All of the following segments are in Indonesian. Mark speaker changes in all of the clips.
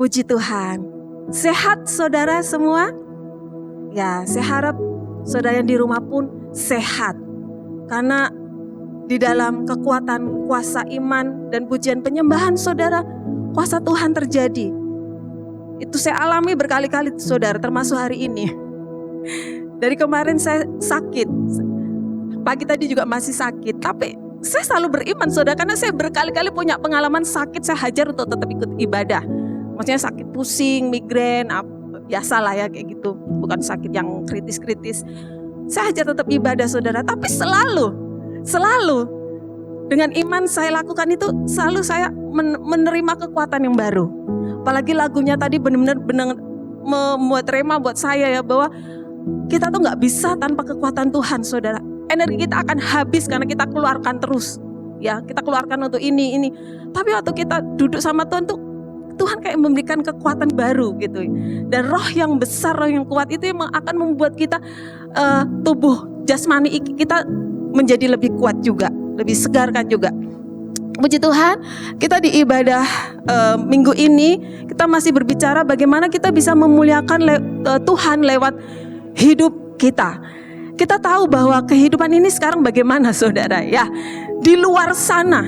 Speaker 1: Puji Tuhan. Sehat saudara semua? Ya, saya harap saudara yang di rumah pun sehat. Karena di dalam kekuatan kuasa iman dan pujian penyembahan saudara, kuasa Tuhan terjadi. Itu saya alami berkali-kali saudara, termasuk hari ini. Dari kemarin saya sakit. Pagi tadi juga masih sakit, tapi saya selalu beriman saudara, karena saya berkali-kali punya pengalaman sakit, saya hajar untuk tetap ikut ibadah. Maksudnya sakit pusing, migrain, biasalah ya kayak gitu. Bukan sakit yang kritis-kritis. Saya hajar tetap ibadah saudara, tapi selalu dengan iman saya lakukan itu, selalu saya menerima kekuatan yang baru. Apalagi lagunya tadi benar-benar membuat rema buat saya ya, bahwa kita tuh gak bisa tanpa kekuatan Tuhan saudara. Energi kita akan habis karena kita keluarkan terus. Ya, kita keluarkan untuk ini. Tapi waktu kita duduk sama Tuhan tuh, Tuhan kayak memberikan kekuatan baru gitu. Dan roh yang besar, roh yang kuat itu yang akan membuat kita tubuh jasmani kita menjadi lebih kuat juga, lebih segarkan juga. Puji Tuhan, kita di ibadah minggu ini kita masih berbicara bagaimana kita bisa memuliakan Tuhan lewat hidup kita. Kita tahu bahwa kehidupan ini sekarang bagaimana saudara ya. Di luar sana,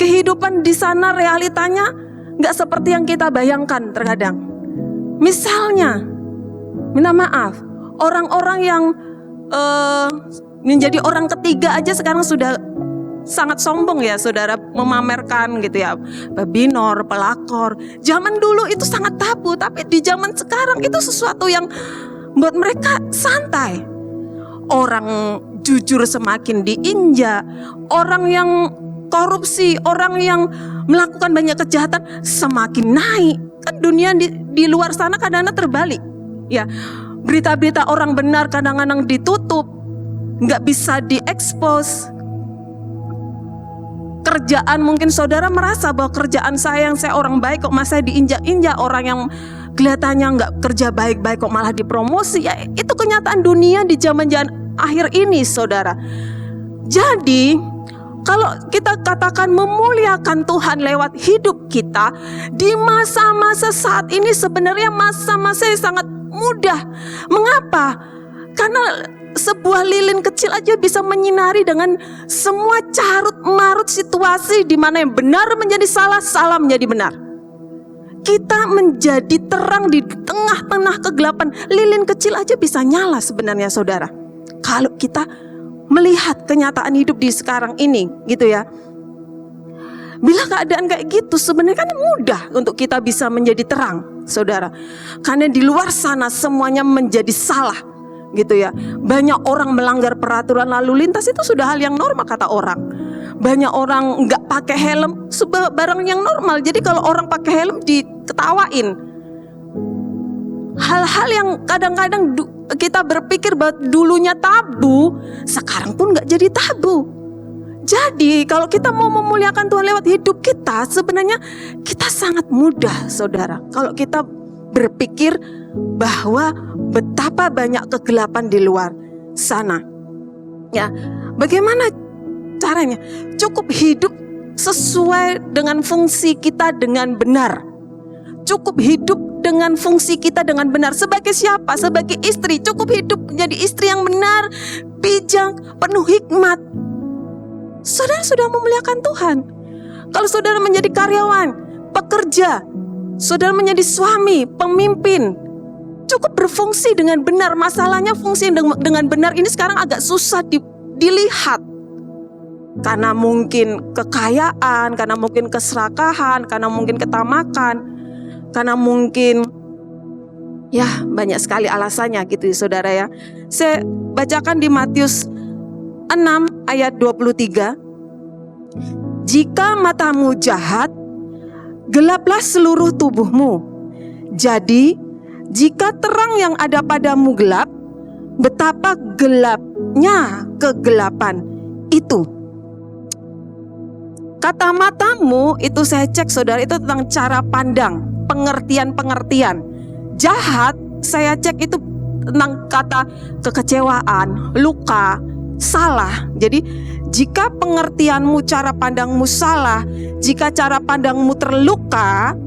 Speaker 1: kehidupan di sana realitanya gak seperti yang kita bayangkan terkadang. Misalnya, minta maaf, orang-orang yang menjadi orang ketiga aja sekarang sudah sangat sombong ya saudara, memamerkan gitu ya, pebinor, pelakor. Zaman dulu itu sangat tabu, tapi di zaman sekarang itu sesuatu yang buat mereka santai. Orang jujur semakin diinjak, orang yang korupsi, orang yang melakukan banyak kejahatan semakin naik. Kan dunia di luar sana kadang-kadang terbalik. Ya, berita-berita orang benar kadang-kadang ditutup, nggak bisa diekspos. Kerjaan mungkin saudara merasa bahwa kerjaan saya yang saya orang baik kok masih diinjak-injak, orang yang kelihatannya nggak kerja baik-baik kok malah dipromosi. Ya, itu kenyataan dunia di zaman-zaman akhir ini saudara. Jadi kalau kita katakan memuliakan Tuhan lewat hidup kita di masa-masa saat ini, sebenarnya masa-masa yang sangat mudah. Mengapa? Karena sebuah lilin kecil aja bisa menyinari dengan semua carut marut situasi, di mana yang benar menjadi salah, salah menjadi benar. Kita menjadi terang di tengah-tengah kegelapan. Lilin kecil aja bisa nyala sebenarnya saudara, kalau kita melihat kenyataan hidup di sekarang ini gitu ya. Bila keadaan kayak gitu sebenarnya kan mudah untuk kita bisa menjadi terang saudara. Karena di luar sana semuanya menjadi salah gitu ya. Banyak orang melanggar peraturan lalu lintas, itu sudah hal yang normal kata orang. Banyak orang gak pakai helm, barang yang normal. Jadi kalau orang pakai helm diketawain. Hal-hal yang kadang-kadang kita berpikir bahwa dulunya tabu, sekarang pun gak jadi tabu. Jadi kalau kita mau memuliakan Tuhan lewat hidup kita, sebenarnya kita sangat mudah saudara. Kalau kita berpikir bahwa betapa banyak kegelapan di luar sana. Ya, bagaimana caranya? Cukup hidup sesuai dengan fungsi kita dengan benar. Cukup hidup dengan fungsi kita dengan benar. Sebagai siapa? Sebagai istri. Cukup hidup menjadi istri yang benar, bijak, penuh hikmat. Saudara sudah memuliakan Tuhan. Kalau saudara menjadi karyawan, pekerja, saudara menjadi suami, pemimpin, cukup berfungsi dengan benar. Masalahnya fungsi dengan benar ini sekarang agak susah dilihat. Karena mungkin kekayaan, karena mungkin keserakahan, karena mungkin ketamakan, karena mungkin ya banyak sekali alasannya gitu ya saudara ya. Saya bacakan di Matius 6 ayat 23. Jika matamu jahat, gelaplah seluruh tubuhmu. Jadi jika terang yang ada padamu gelap, betapa gelapnya kegelapan itu. Kata matamu itu saya cek saudara, itu tentang cara pandang, pengertian. Jahat saya cek itu tentang kata kekecewaan, luka, salah. Jadi jika pengertianmu, cara pandangmu salah, jika cara pandangmu terluka,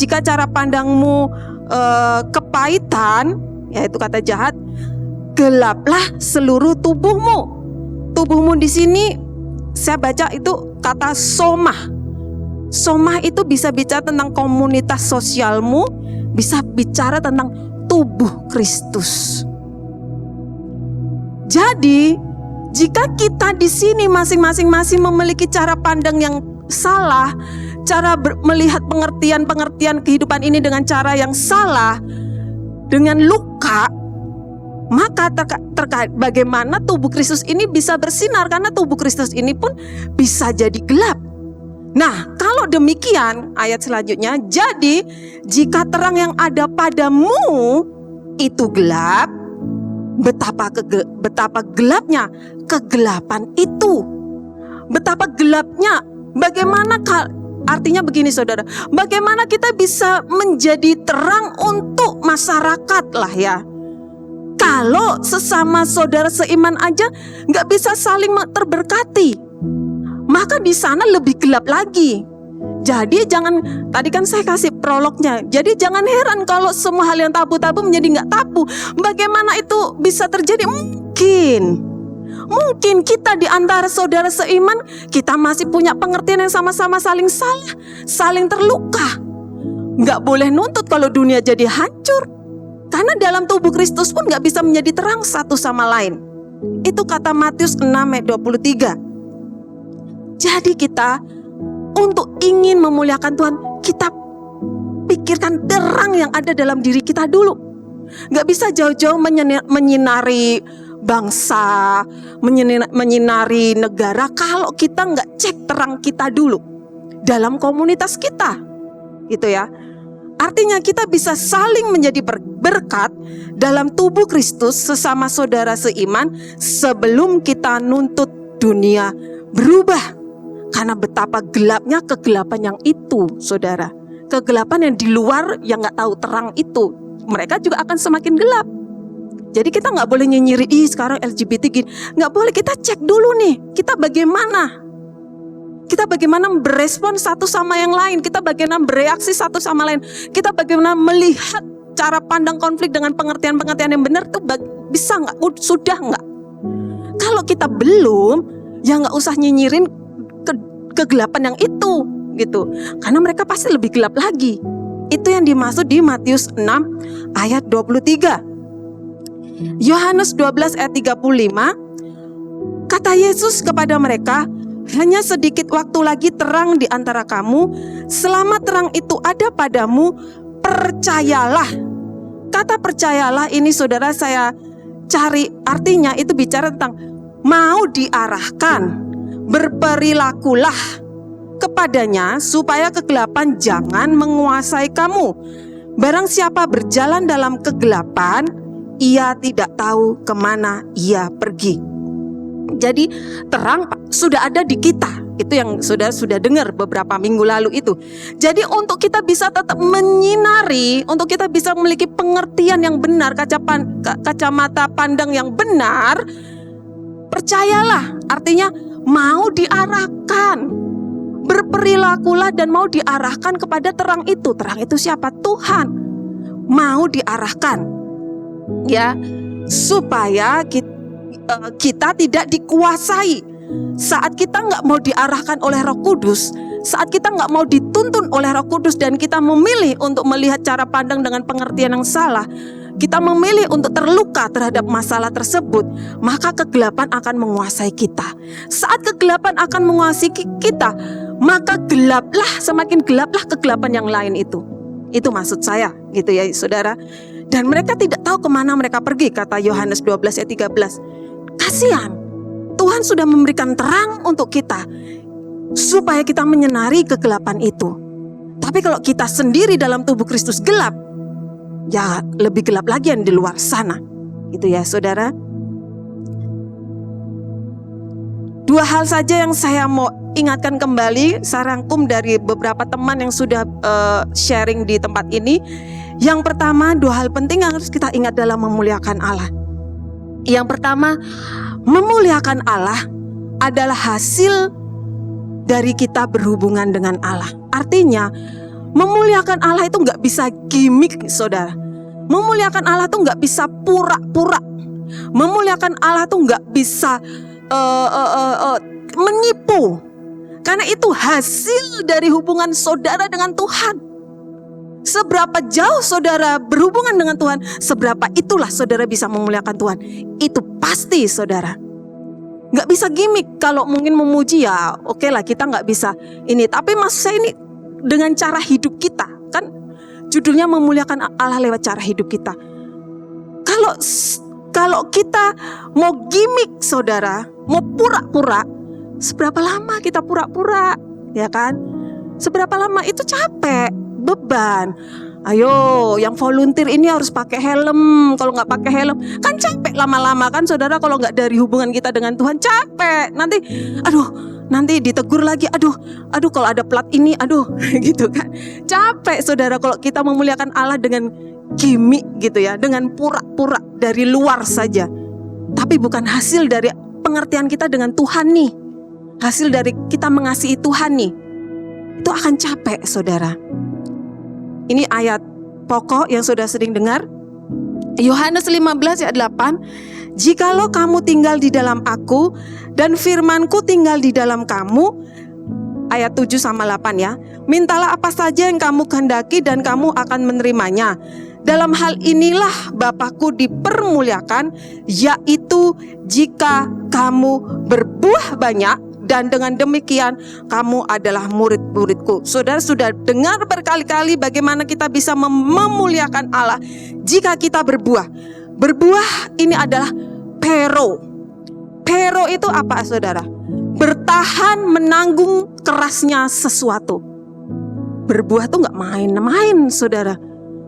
Speaker 1: jika cara pandangmu kepahitan, yaitu kata jahat, gelaplah seluruh tubuhmu. Tubuhmu di sini saya baca itu kata somah. Somah itu bisa bicara tentang komunitas sosialmu, bisa bicara tentang tubuh Kristus. Jadi, jika kita di sini masing-masing masih memiliki cara pandang yang salah, cara melihat pengertian kehidupan ini dengan cara yang salah, dengan luka, maka terkait bagaimana tubuh Kristus ini bisa bersinar, karena tubuh Kristus ini pun bisa jadi gelap. Nah, kalau demikian, ayat selanjutnya, jadi jika terang yang ada padamu itu gelap, betapa gelapnya kegelapan itu. Betapa gelapnya, bagaimana artinya begini saudara, bagaimana kita bisa menjadi terang untuk masyarakat lah ya. Kalau sesama saudara seiman aja nggak bisa saling terberkati, maka di sana lebih gelap lagi. Jadi jangan, tadi kan saya kasih prolognya, jadi jangan heran kalau semua hal yang tabu-tabu menjadi nggak tabu. Bagaimana itu bisa terjadi? Mungkin kita di antara saudara seiman, kita masih punya pengertian yang sama-sama saling salah, saling terluka. Nggak boleh nuntut kalau dunia jadi hancur, karena dalam tubuh Kristus pun nggak bisa menjadi terang satu sama lain. Itu kata Matius 6 ayat 23. Jadi kita untuk ingin memuliakan Tuhan, kita pikirkan terang yang ada dalam diri kita dulu. Nggak bisa jauh-jauh menyinari bangsa, menyinari negara kalau kita nggak cek terang kita dulu dalam komunitas kita, gitu ya. Artinya kita bisa saling menjadi berkat dalam tubuh Kristus sesama saudara seiman sebelum kita nuntut dunia berubah. Karena betapa gelapnya kegelapan yang itu, saudara. Kegelapan yang di luar yang gak tahu terang itu, mereka juga akan semakin gelap. Jadi kita gak boleh nyinyiri, sekarang LGBT gini. Gak boleh, kita cek dulu nih, kita bagaimana? Kita bagaimana berespon satu sama yang lain, kita bagaimana bereaksi satu sama lain, kita bagaimana melihat cara pandang konflik dengan pengertian-pengertian yang benar itu bisa nggak, sudah nggak? Kalau kita belum, ya nggak usah nyinyirin kegelapan yang itu, gitu, karena mereka pasti lebih gelap lagi. Itu yang dimaksud di Matius 6 ayat 23. Yohanes 12 ayat 35, kata Yesus kepada mereka, hanya sedikit waktu lagi terang di antara kamu. Selama terang itu ada padamu, percayalah. Kata percayalah ini saudara saya cari artinya itu bicara tentang mau diarahkan. Berperilakulah kepadanya supaya kegelapan jangan menguasai kamu. Barang siapa berjalan dalam kegelapan, ia tidak tahu kemana ia pergi. Jadi terang sudah ada di kita. Itu yang saudara sudah dengar beberapa minggu lalu itu. Jadi untuk kita bisa tetap menyinari, untuk kita bisa memiliki pengertian yang benar, kacamata pandang yang benar, percayalah, artinya mau diarahkan. Berperilakulah dan mau diarahkan kepada terang itu. Terang itu siapa? Tuhan. Mau diarahkan, ya, supaya kita tidak dikuasai. Saat kita nggak mau diarahkan oleh Roh Kudus, saat kita nggak mau dituntun oleh Roh Kudus dan kita memilih untuk melihat cara pandang dengan pengertian yang salah, kita memilih untuk terluka terhadap masalah tersebut, maka kegelapan akan menguasai kita. Saat kegelapan akan menguasai kita, maka gelaplah, semakin gelaplah kegelapan yang lain itu. Itu maksud saya, gitu ya saudara. Dan mereka tidak tahu kemana mereka pergi, kata Yohanes 12 ayat 13. Kasihan, Tuhan sudah memberikan terang untuk kita supaya kita menyinari kegelapan itu. Tapi kalau kita sendiri dalam tubuh Kristus gelap, ya lebih gelap lagi yang di luar sana. Itu ya saudara. Dua hal saja yang saya mau ingatkan kembali, saya rangkum dari beberapa teman yang sudah sharing di tempat ini. Yang pertama, dua hal penting yang harus kita ingat dalam memuliakan Allah. Yang pertama, memuliakan Allah adalah hasil dari kita berhubungan dengan Allah. Artinya, Memuliakan Allah itu gak bisa gimmick, saudara. Memuliakan Allah itu gak bisa pura-pura. Memuliakan Allah itu gak bisa menipu. Karena itu hasil dari hubungan saudara dengan Tuhan. Seberapa jauh saudara berhubungan dengan Tuhan, seberapa itulah saudara bisa memuliakan Tuhan. Itu pasti, saudara. Gak bisa gimmick. Kalau mungkin memuji ya oke lah, kita gak bisa ini. Tapi maksud saya ini dengan cara hidup kita. Kan judulnya memuliakan Allah lewat cara hidup kita. Kalau kita mau gimmick, saudara, mau pura-pura, seberapa lama kita pura-pura, ya kan? Seberapa lama itu capek, beban. Ayo, yang volunteer ini harus pakai helm. Kalau nggak pakai helm, kan capek lama-lama kan, saudara. Kalau nggak dari hubungan kita dengan Tuhan, capek. Nanti ditegur lagi. Aduh, kalau ada plat ini, gitu kan. Capek, saudara, kalau kita memuliakan Allah dengan gimmick gitu ya, dengan pura-pura dari luar saja. Tapi bukan hasil dari pengertian kita dengan Tuhan nih. Hasil dari kita mengasihi Tuhan nih. Itu akan capek, saudara. Ini ayat pokok yang sudah sering dengar. Yohanes 15 ayat 8. Jikalau kamu tinggal di dalam aku dan firmanku tinggal di dalam kamu. Ayat 7 sama 8 ya. Mintalah apa saja yang kamu kehendaki dan kamu akan menerimanya. Dalam hal inilah Bapakku dipermuliakan, yaitu jika kamu berbuah banyak, dan dengan demikian kamu adalah murid-muridku. Saudara sudah dengar berkali-kali bagaimana kita bisa memuliakan Allah jika kita berbuah. Berbuah ini adalah pero. Pero itu apa, saudara? Bertahan menanggung kerasnya sesuatu. Berbuah tuh gak main-main, saudara.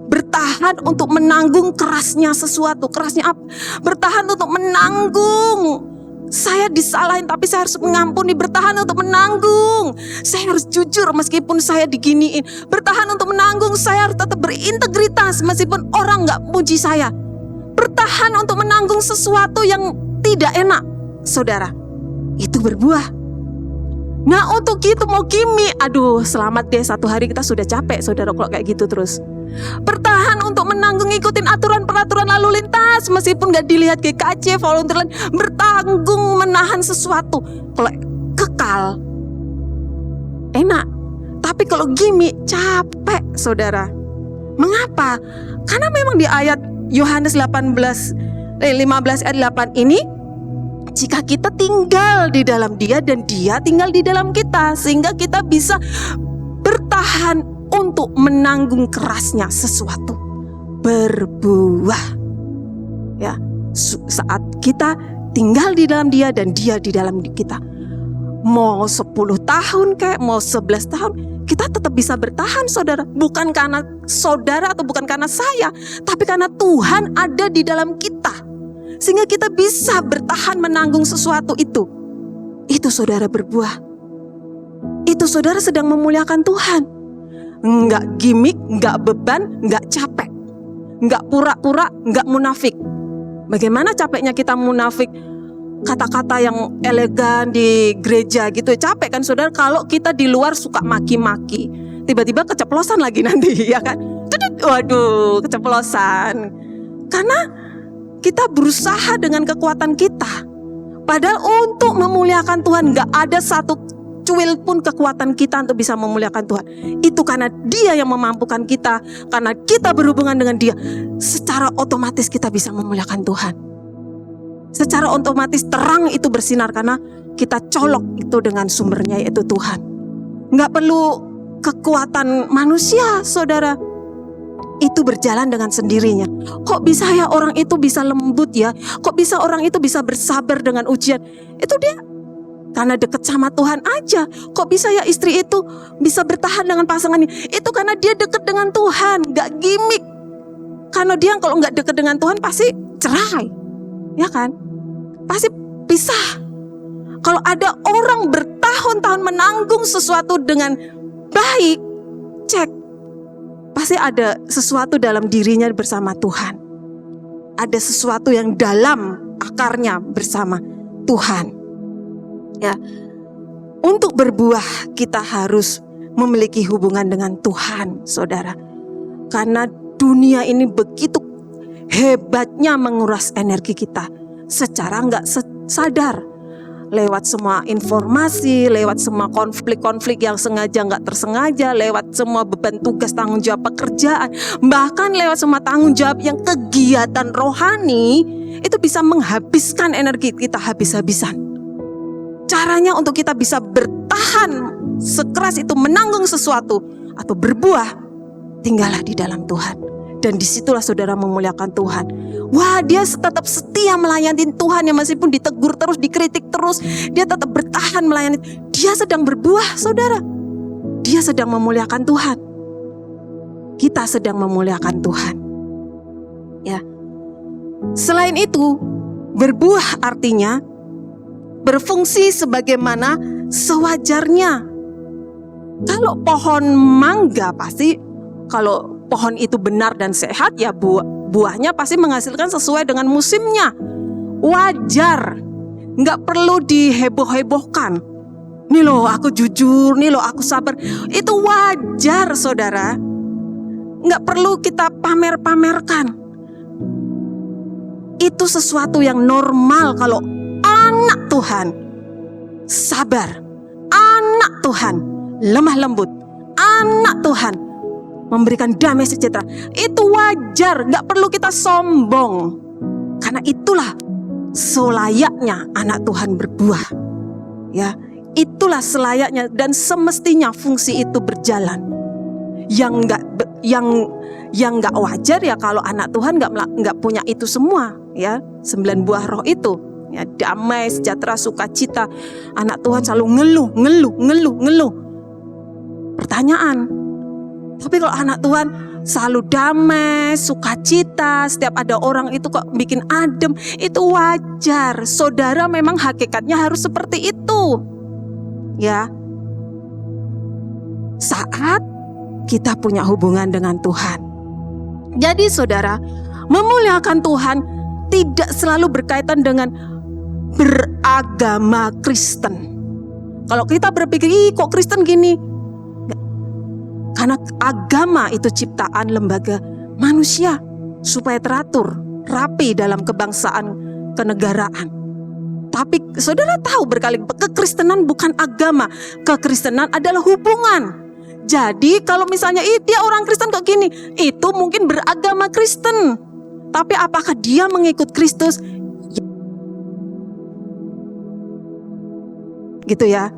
Speaker 1: Bertahan untuk menanggung kerasnya sesuatu. Kerasnya apa? Bertahan untuk menanggung. Saya disalahin tapi saya harus mengampuni. Bertahan untuk menanggung. Saya harus jujur meskipun saya diginiin. Bertahan untuk menanggung. Saya harus tetap berintegritas meskipun orang gak muji saya. Bertahan untuk menanggung sesuatu yang tidak enak, saudara. Itu berbuah. Nah, untuk itu mau gimmick, selamat deh, satu hari kita sudah capek, saudara, kalau kayak gitu terus. Bertahan untuk menanggung, ngikutin aturan-peraturan lalu lintas meskipun gak dilihat GKJ, volunteer lain. Bertanggung menahan sesuatu. Kalau kekal enak, tapi kalau gimmick capek, saudara. Mengapa? Karena memang di ayat Yohanes 15 ayat 8 ini, jika kita tinggal di dalam Dia dan Dia tinggal di dalam kita, sehingga kita bisa bertahan untuk menanggung kerasnya sesuatu. Berbuah. Ya, saat kita tinggal di dalam Dia dan Dia di dalam kita. Mau 10 tahun kayak mau 11 tahun, kita tetap bisa bertahan, saudara. Bukan karena saudara atau bukan karena saya, tapi karena Tuhan ada di dalam kita. Sehingga kita bisa bertahan menanggung sesuatu itu. Itu saudara berbuah. Itu saudara sedang memuliakan Tuhan. Enggak gimmick, enggak beban, enggak capek. Enggak pura-pura, enggak munafik. Bagaimana capeknya kita munafik? Kata-kata yang elegan di gereja gitu. Capek kan, saudara, kalau kita di luar suka maki-maki. Tiba-tiba keceplosan lagi nanti, ya kan? Waduh, keceplosan. Karena kita berusaha dengan kekuatan kita. Padahal untuk memuliakan Tuhan gak ada satu cuil pun kekuatan kita untuk bisa memuliakan Tuhan. Itu karena Dia yang memampukan kita. Karena kita berhubungan dengan Dia, secara otomatis kita bisa memuliakan Tuhan. Secara otomatis terang itu bersinar karena kita colok itu dengan sumbernya, yaitu Tuhan. Gak perlu kekuatan manusia, saudara. Itu berjalan dengan sendirinya. Kok bisa ya orang itu bisa lembut ya? Kok bisa orang itu bisa bersabar dengan ujian? Itu dia karena dekat sama Tuhan aja. Kok bisa ya istri itu bisa bertahan dengan pasangannya? Itu karena dia dekat dengan Tuhan, gak gimmick. Karena dia kalau gak dekat dengan Tuhan pasti cerai, ya kan? Pasti pisah. Kalau ada orang bertahun-tahun menanggung sesuatu dengan baik, cek, pasti ada sesuatu dalam dirinya bersama Tuhan. Ada sesuatu yang dalam akarnya bersama Tuhan. Ya, untuk berbuah kita harus memiliki hubungan dengan Tuhan, saudara. Karena dunia ini begitu hebatnya menguras energi kita secara nggak sadar. Lewat semua informasi, lewat semua konflik-konflik yang sengaja nggak tersengaja, lewat semua beban tugas tanggung jawab pekerjaan, bahkan lewat semua tanggung jawab yang kegiatan rohani, itu bisa menghabiskan energi kita habis-habisan. Caranya untuk kita bisa bertahan sekeras itu menanggung sesuatu atau berbuah, tinggallah di dalam Tuhan. Dan disitulah saudara memuliakan Tuhan. Wah, dia tetap setia melayani Tuhan ya, meskipun ditegur terus, dikritik terus, dia tetap bertahan melayani. Dia sedang berbuah, saudara. Dia sedang memuliakan Tuhan. Kita sedang memuliakan Tuhan. Ya. Selain itu, berbuah artinya berfungsi sebagaimana sewajarnya. Kalau pohon mangga pasti, kalau pohon itu benar dan sehat, ya buahnya pasti menghasilkan sesuai dengan musimnya. Wajar, nggak perlu diheboh-hebohkan. Nih loh aku jujur, nih loh aku sabar. Itu wajar, saudara. Nggak perlu kita pamer-pamerkan. Itu sesuatu yang normal kalau anak Tuhan sabar, anak Tuhan lemah lembut, anak Tuhan memberikan damai sejahtera. Itu wajar, gak perlu kita sombong. Karena itulah selayaknya anak Tuhan berbuah. Ya, itulah selayaknya dan semestinya fungsi itu berjalan. Yang gak wajar ya kalau anak Tuhan gak punya itu semua, ya, 9 buah roh itu. Ya, damai, sejahtera, sukacita. Anak Tuhan selalu ngeluh. Pertanyaan, tapi kalau anak Tuhan selalu damai, sukacita, setiap ada orang itu kok bikin adem, itu wajar. Saudara memang hakikatnya harus seperti itu. Ya. Saat kita punya hubungan dengan Tuhan. Jadi saudara, memuliakan Tuhan tidak selalu berkaitan dengan beragama Kristen. Kalau kita berpikir, kok Kristen gini? Karena agama itu ciptaan lembaga manusia supaya teratur, rapi dalam kebangsaan, kenegaraan. Tapi saudara tahu berkali, kekristenan bukan agama, kekristenan adalah hubungan. Jadi kalau misalnya dia orang Kristen kok gini, itu mungkin beragama Kristen. Tapi apakah dia mengikut Kristus? Gitu ya.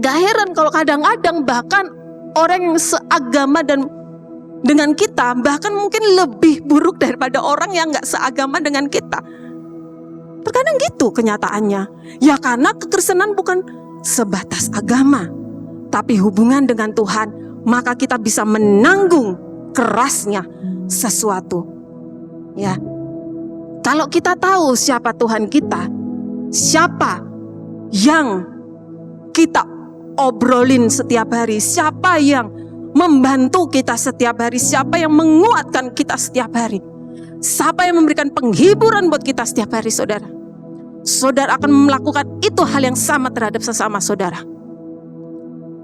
Speaker 1: Gak heran kalau kadang-kadang bahkan orang yang seagama dan dengan kita bahkan mungkin lebih buruk daripada orang yang gak seagama dengan kita. Terkadang gitu kenyataannya. Ya karena kekristenan bukan sebatas agama, tapi hubungan dengan Tuhan, maka kita bisa menanggung kerasnya sesuatu. Ya. Kalau kita tahu siapa Tuhan kita, siapa yang kita obrolin setiap hari, siapa yang membantu kita setiap hari, siapa yang menguatkan kita setiap hari, siapa yang memberikan penghiburan buat kita setiap hari, saudara. Saudara akan melakukan itu hal yang sama terhadap sesama saudara.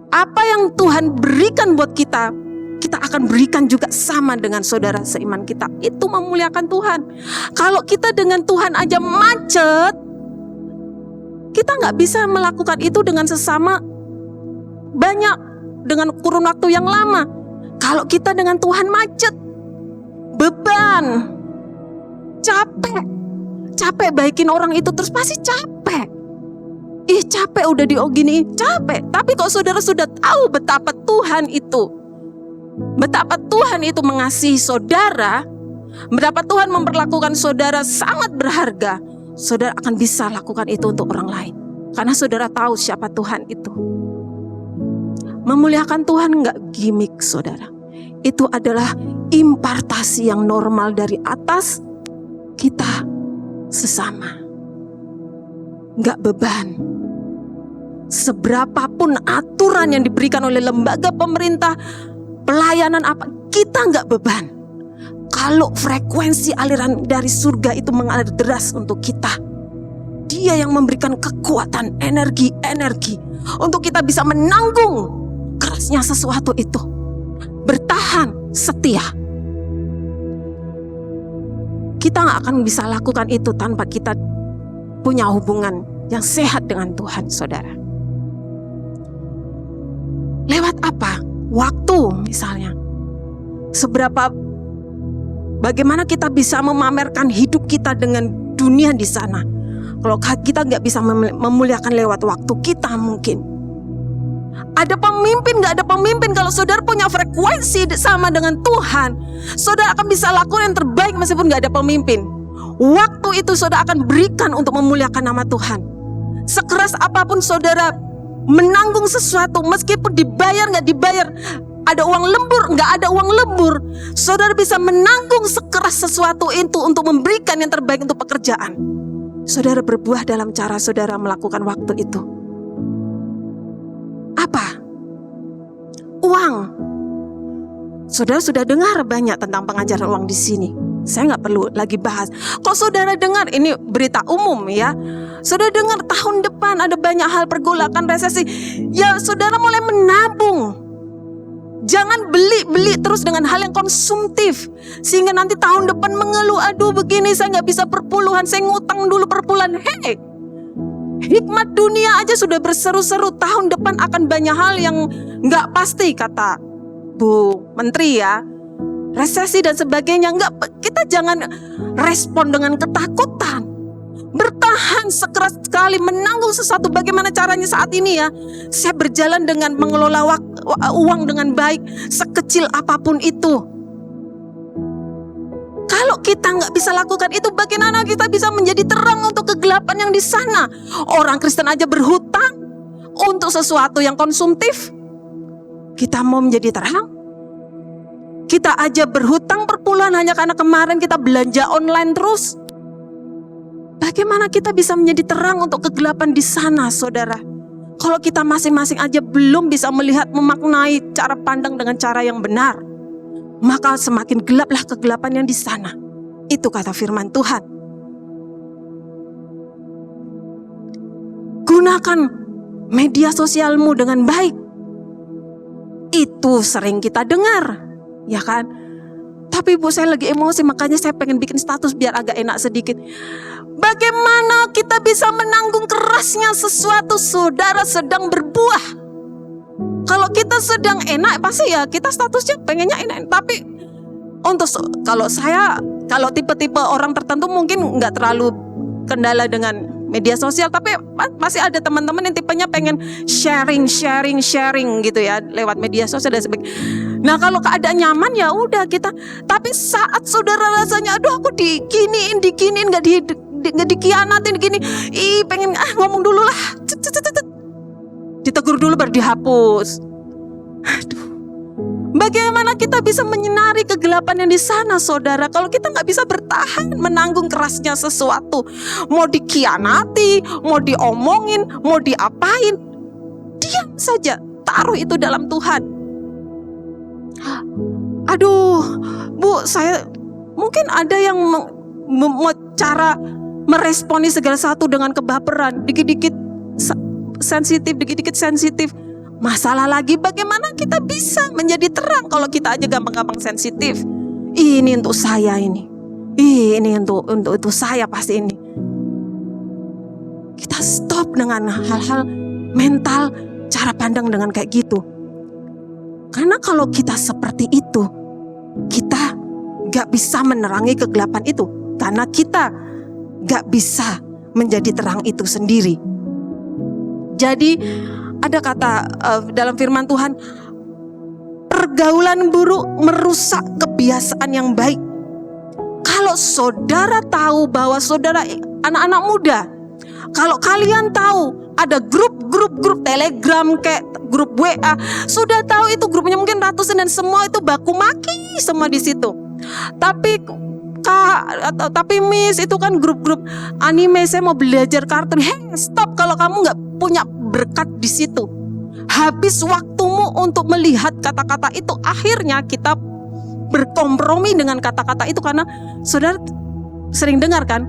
Speaker 1: Apa yang Tuhan berikan buat kita, kita akan berikan juga sama dengan saudara seiman kita. Itu memuliakan Tuhan. Kalau kita dengan Tuhan aja macet, kita gak bisa melakukan itu dengan sesama banyak, dengan kurun waktu yang lama. Kalau kita dengan Tuhan macet, beban, capek baikin orang itu terus pasti capek. Capek udah gini, capek. Tapi kok saudara sudah tahu betapa Tuhan itu mengasihi saudara, betapa Tuhan memperlakukan saudara sangat berharga, saudara akan bisa lakukan itu untuk orang lain. Karena saudara tahu siapa Tuhan itu. Memuliakan Tuhan gak gimmick, saudara. Itu adalah impartasi yang normal dari atas kita sesama. Gak beban. Seberapapun aturan yang diberikan oleh lembaga pemerintah, pelayanan apa, kita gak beban. Kalau frekuensi aliran dari surga itu mengalir deras untuk kita, Dia yang memberikan kekuatan, energi untuk kita bisa menanggung keras kerasnya sesuatu itu. Bertahan setia. Kita gak akan bisa lakukan itu tanpa kita punya hubungan yang sehat dengan Tuhan, saudara. Lewat apa? Waktu misalnya. Bagaimana kita bisa memamerkan hidup kita dengan dunia di sana? Kalau kita nggak bisa memuliakan lewat waktu kita mungkin. Ada pemimpin, nggak ada pemimpin. Kalau saudara punya frekuensi sama dengan Tuhan, saudara akan bisa lakukan yang terbaik meskipun nggak ada pemimpin. Waktu itu saudara akan berikan untuk memuliakan nama Tuhan. Sekeras apapun saudara menanggung sesuatu, meskipun dibayar nggak dibayar, ada uang lembur, nggak ada uang lembur, saudara bisa menanggung sekeras sesuatu itu untuk memberikan yang terbaik untuk pekerjaan. Saudara berbuah dalam cara saudara melakukan waktu itu. Apa? Uang. Saudara sudah dengar banyak tentang pengajaran uang di sini. Saya nggak perlu lagi bahas. Kok saudara dengar, ini berita umum ya. Saudara dengar tahun depan ada banyak hal pergolakan, resesi. Ya saudara mulai menabung. Jangan beli terus dengan hal yang konsumtif. Sehingga nanti tahun depan mengeluh, aduh begini saya gak bisa perpuluhan, saya ngutang dulu perpuluhan. Hei, hikmat dunia aja sudah berseru-seru, tahun depan akan banyak hal yang gak pasti, kata Bu Menteri ya. Resesi dan sebagainya. Kita jangan respon dengan ketakutan. Bertahan sekeras sekali, menanggung sesuatu. Bagaimana caranya saat ini ya? Saya berjalan dengan mengelola uang dengan baik, sekecil apapun itu. Kalau kita nggak bisa lakukan itu, bagaimana kita bisa menjadi terang untuk kegelapan yang di sana? Orang Kristen aja berhutang untuk sesuatu yang konsumtif. Kita mau menjadi terang? Kita aja berhutang perpuluhan hanya karena kemarin kita belanja online terus. Bagaimana kita bisa menjadi terang untuk kegelapan di sana, saudara? Kalau kita masing-masing aja belum bisa melihat, memaknai cara pandang dengan cara yang benar, maka semakin gelaplah kegelapan yang di sana. Itu kata firman Tuhan. Gunakan media sosialmu dengan baik. Itu sering kita dengar, ya kan? Tapi Bu, saya lagi emosi, makanya saya pengen bikin status biar agak enak sedikit. Bagaimana kita bisa menanggung kerasnya sesuatu saudara sedang berbuah? Kalau kita sedang enak, pasti ya kita statusnya pengennya enak. Tapi kalau tipe-tipe orang tertentu mungkin nggak terlalu kendala dengan media sosial, tapi masih ada teman-teman yang tipenya pengen sharing gitu ya lewat media sosial dan sebagainya. Nah kalau keadaan nyaman ya udah kita. Tapi saat saudara rasanya, aduh aku diginiin nggak dikhianatin gini, pengen ngomong dulu lah, ditegur dulu baru dihapus. Aduh, bagaimana kita bisa menyinari kegelapan yang di sana, saudara? Kalau kita nggak bisa bertahan menanggung kerasnya sesuatu, mau dikhianati, mau diomongin, mau diapain, diam saja, taruh itu dalam Tuhan. Aduh, Bu, saya mungkin ada yang cara meresponi segala sesuatu dengan kebaperan, dikit-dikit sensitif. Masalah lagi, bagaimana kita bisa menjadi terang kalau kita aja gampang-gampang sensitif? Ini untuk saya ini untuk saya pasti ini. Kita stop dengan hal-hal mental, cara pandang dengan kayak gitu. Karena kalau kita seperti itu, kita gak bisa menerangi kegelapan itu. Karena kita gak bisa menjadi terang itu sendiri. Jadi ada kata dalam firman Tuhan, pergaulan buruk merusak kebiasaan yang baik. Kalau saudara tahu bahwa saudara anak-anak muda, kalau kalian tahu ada grup Telegram kayak grup WA, sudah tahu itu grupnya mungkin ratusan dan semua itu baku maki semua di situ. Tapi Miss itu kan grup anime, saya mau belajar kartun. Stop, kalau kamu nggak punya berkat di situ, habis waktumu untuk melihat kata-kata itu. Akhirnya kita berkompromi dengan kata-kata itu karena saudara sering dengar kan,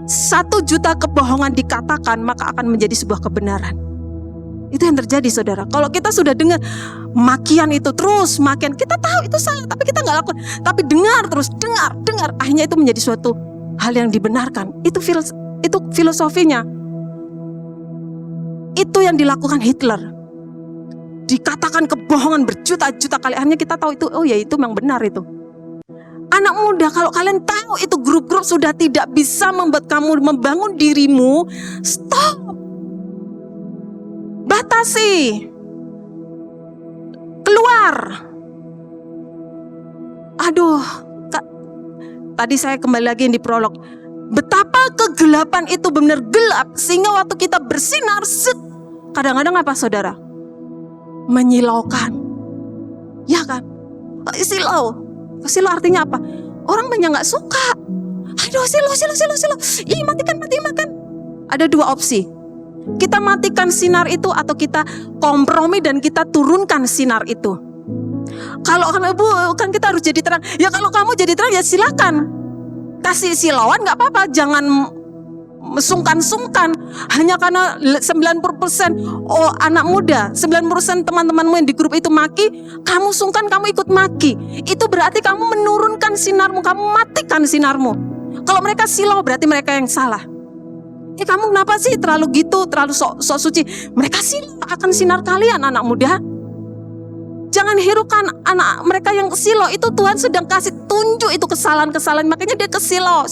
Speaker 1: 1 juta kebohongan dikatakan maka akan menjadi sebuah kebenaran. Itu yang terjadi saudara. Kalau kita sudah dengar makian itu terus, makian, kita tahu itu salah tapi kita gak lakukan. Tapi dengar terus, dengar. Akhirnya itu menjadi suatu hal yang dibenarkan. Itu filosofinya. Itu yang dilakukan Hitler. Dikatakan kebohongan berjuta-juta kali. Akhirnya kita tahu itu, oh ya itu memang benar itu. Anak muda, kalau kalian tahu itu grup-grup sudah tidak bisa membuat kamu membangun dirimu, stop. Batasi. Keluar. Aduh, tadi saya kembali lagi di prolog. Betapa kegelapan itu benar gelap, sehingga waktu kita bersinar, kadang-kadang apa saudara? Menyilaukan. Ya kan? Silau artinya apa? Orang banyak gak suka. Aduh silau. Ih matikan. Ada dua opsi. Kita matikan sinar itu atau kita kompromi dan kita turunkan sinar itu. Kalau kan kita harus jadi terang. Ya kalau kamu jadi terang ya silakan. Kasih silauan gak apa-apa. Jangan sungkan-sungkan. Hanya karena 90% anak muda, 90% teman-temanmu yang di grup itu maki, kamu sungkan, kamu ikut maki. Itu berarti kamu menurunkan sinarmu, kamu matikan sinarmu. Kalau mereka silau berarti mereka yang salah. Kamu kenapa sih terlalu gitu, terlalu sok suci? Mereka silau akan sinar kalian anak muda. Jangan hiraukan anak mereka yang silau. Itu Tuhan sedang kasih tunjuk itu kesalahan-kesalahan. Makanya dia silau.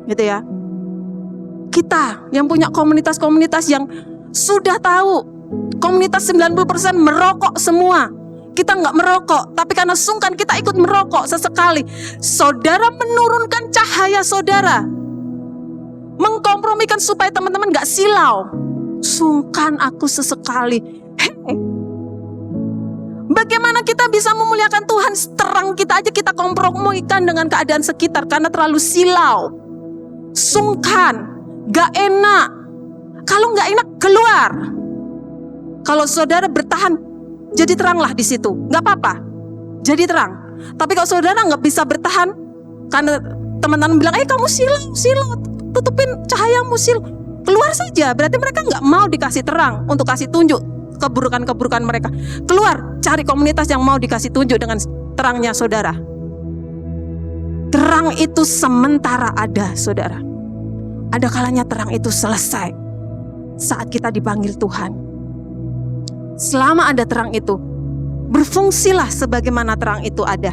Speaker 1: Gitu ya. Kita yang punya komunitas-komunitas yang sudah tahu. Komunitas 90% merokok semua. Kita gak merokok, tapi karena sungkan kita ikut merokok sesekali. Saudara menurunkan cahaya saudara. Mengkompromikan supaya teman-teman gak silau. Sungkan aku sesekali. Bagaimana kita bisa memuliakan Tuhan? Terang kita aja kita kompromikan dengan keadaan sekitar karena terlalu silau, sungkan, gak enak. Kalau gak enak keluar. Kalau saudara bertahan, jadi teranglah di situ, gak apa-apa, jadi terang. Tapi kalau saudara gak bisa bertahan karena teman-teman bilang, kamu silau, tutupin cahayamu, keluar saja. Berarti mereka gak mau dikasih terang untuk kasih tunjuk keburukan-keburukan mereka. Keluar, cari komunitas yang mau dikasih tunjuk dengan terangnya saudara. Terang itu sementara ada saudara. Ada kalanya terang itu selesai saat kita dipanggil Tuhan. Selama ada terang itu, berfungsilah sebagaimana terang itu ada.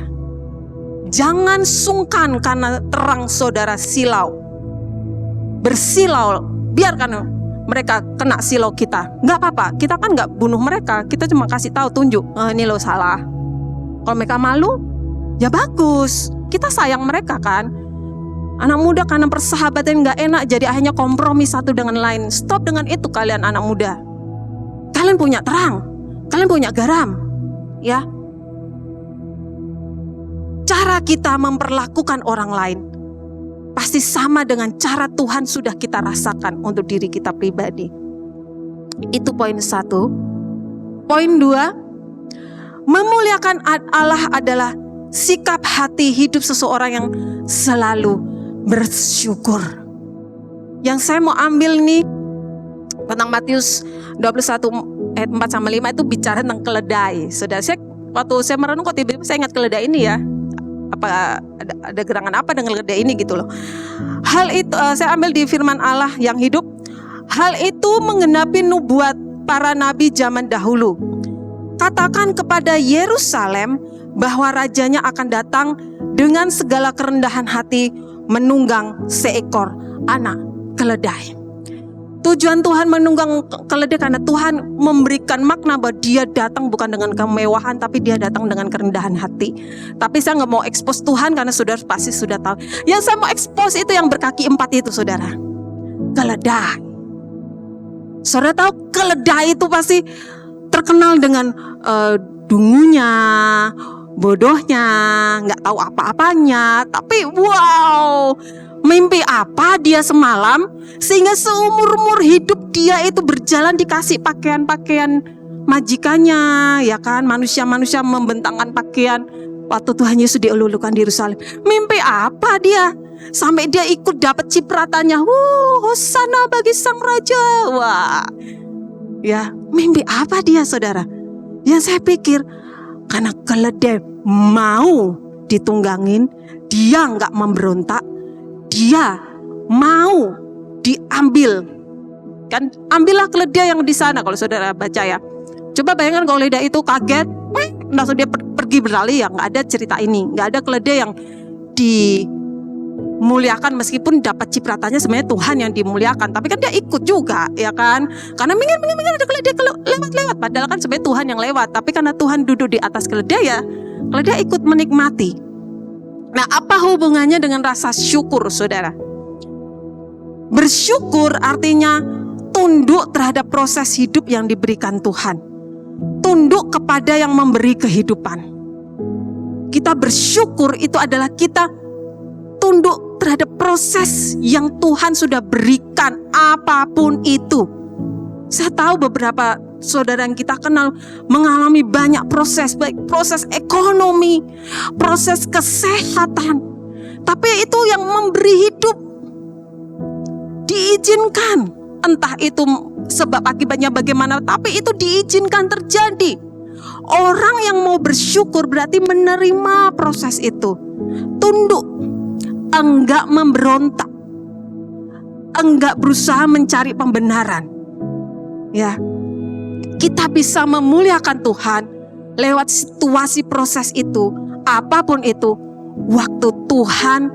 Speaker 1: Jangan sungkan karena terang saudara silau. Bersilau, biarkan mereka kena silau kita. Gak apa-apa, kita kan gak bunuh mereka. Kita cuma kasih tahu, tunjuk, ini lo salah. Kalau mereka malu, ya bagus. Kita sayang mereka kan. Anak muda karena persahabatan gak enak, jadi akhirnya kompromi satu dengan lain. Stop dengan itu kalian anak muda. Kalian punya terang, kalian punya garam. Ya. Cara kita memperlakukan orang lain pasti sama dengan cara Tuhan sudah kita rasakan untuk diri kita pribadi. Itu poin 1. Poin 2, memuliakan Allah adalah sikap hati hidup seseorang yang selalu bersyukur. Yang saya mau ambil nih tentang Matius 21 ayat 4-5 itu bicara tentang keledai. Saudara, waktu saya merenung kok tiba-tiba saya ingat keledai ini ya. Apa ada gerangan apa dengan keledai ini gitu loh. Hal itu saya ambil di firman Allah yang hidup. Hal itu menggenapi nubuat para nabi zaman dahulu. Katakan kepada Yerusalem bahwa rajanya akan datang dengan segala kerendahan hati menunggang seekor anak keledai. Tujuan Tuhan menunggang keledai karena Tuhan memberikan makna bahwa dia datang bukan dengan kemewahan, tapi dia datang dengan kerendahan hati. Tapi saya gak mau expose Tuhan karena saudara pasti sudah tahu. Yang saya mau expose itu yang berkaki 4 itu saudara. Keledai. Saudara tahu keledai itu pasti terkenal dengan dungunya, bodohnya, gak tahu apa-apanya. Tapi wow, mimpi apa dia semalam sehingga seumur-umur hidup dia itu berjalan dikasih pakaian-pakaian majikannya, ya kan, manusia-manusia membentangkan pakaian waktu Tuhan Yesus dielulukan di Yerusalem. Mimpi apa dia sampai dia ikut dapat cipratannya, Hosana bagi sang raja. Wah, Ya, mimpi apa dia saudara? Yang saya pikir, karena keledai mau ditunggangin, dia nggak memberontak, dia mau diambil. Kan ambillah keledai yang di sana kalau saudara baca ya. Coba bayangkan kalau keledai itu kaget, langsung dia pergi berlari, ya nggak ada cerita ini. Nggak ada keledai yang dimuliakan meskipun dapat cipratannya sebenarnya Tuhan yang dimuliakan. Tapi kan dia ikut juga ya kan. Karena minggir ada keledai lewat. Padahal kan sebenarnya Tuhan yang lewat. Tapi karena Tuhan duduk di atas keledai ya, keledai ikut menikmati. Nah, apa hubungannya dengan rasa syukur saudara? Bersyukur artinya tunduk terhadap proses hidup yang diberikan Tuhan. Tunduk kepada yang memberi kehidupan. Kita bersyukur itu adalah kita tunduk terhadap proses yang Tuhan sudah berikan, apapun itu. Saya tahu beberapa saudara yang kita kenal mengalami banyak proses, baik proses ekonomi, proses kesehatan. Tapi itu yang memberi hidup diizinkan. Entah itu sebab akibatnya bagaimana, tapi itu diizinkan terjadi. Orang yang mau bersyukur berarti menerima proses itu. Tunduk, enggak memberontak, enggak berusaha mencari pembenaran. Ya, kita bisa memuliakan Tuhan lewat situasi proses itu, apapun itu. Waktu Tuhan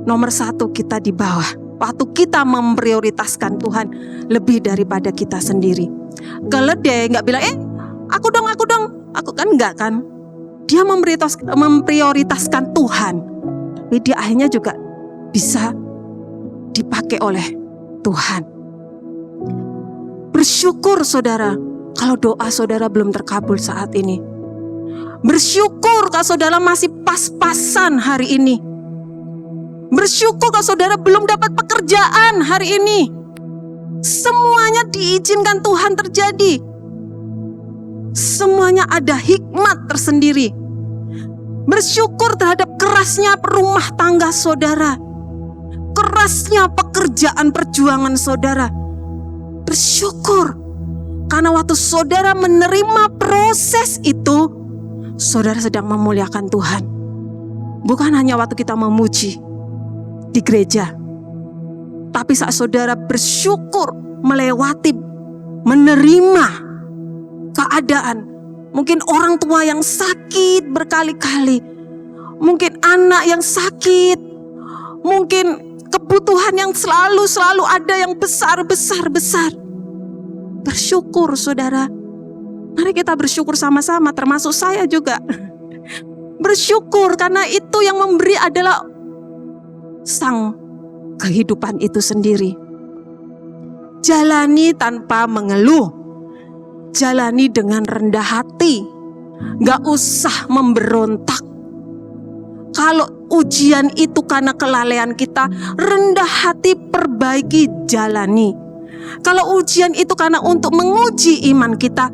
Speaker 1: nomor satu kita di bawah. Waktu kita memprioritaskan Tuhan lebih daripada kita sendiri. Keledai nggak bilang, aku dong, aku kan enggak kan. Dia memprioritaskan Tuhan. Tapi dia akhirnya juga bisa dipakai oleh Tuhan. Bersyukur saudara, kalau doa saudara belum terkabul saat ini. Bersyukur kalau saudara masih pas-pasan hari ini. Bersyukur kalau saudara belum dapat pekerjaan hari ini. Semuanya diizinkan Tuhan terjadi. Semuanya ada hikmat tersendiri. Bersyukur terhadap kerasnya rumah tangga saudara, kerasnya pekerjaan perjuangan saudara. Bersyukur karena waktu saudara menerima proses itu, saudara sedang memuliakan Tuhan. Bukan hanya waktu kita memuji di gereja, tapi saat saudara bersyukur melewati, menerima keadaan, mungkin orang tua yang sakit berkali-kali, mungkin anak yang sakit, mungkin kebutuhan yang selalu ada yang besar. Bersyukur saudara. Mari kita bersyukur sama-sama, termasuk saya juga. Bersyukur karena itu yang memberi adalah Sang kehidupan itu sendiri. Jalani tanpa mengeluh. Jalani dengan rendah hati. Gak usah memberontak. Kalau ujian itu karena kelalaian kita, rendah hati perbaiki, jalani. Kalau ujian itu karena untuk menguji iman kita,